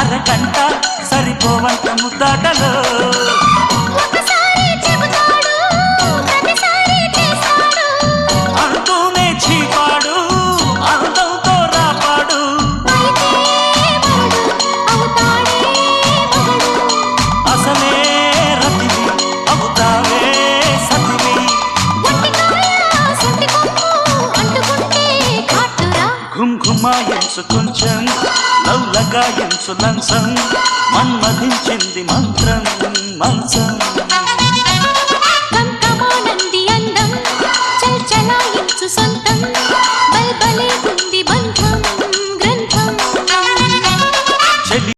అరగంట సరిపోవంత ముద్దాటలో అంటూనే చీపాడు అందంతో రాపాడు అసలే రతివి అవుతావే సతివి ఘుమ్ ఘుమాయించు కొంచెం లవ్లగాయించు లంచం మన్మధించింది మంత్రం మంచం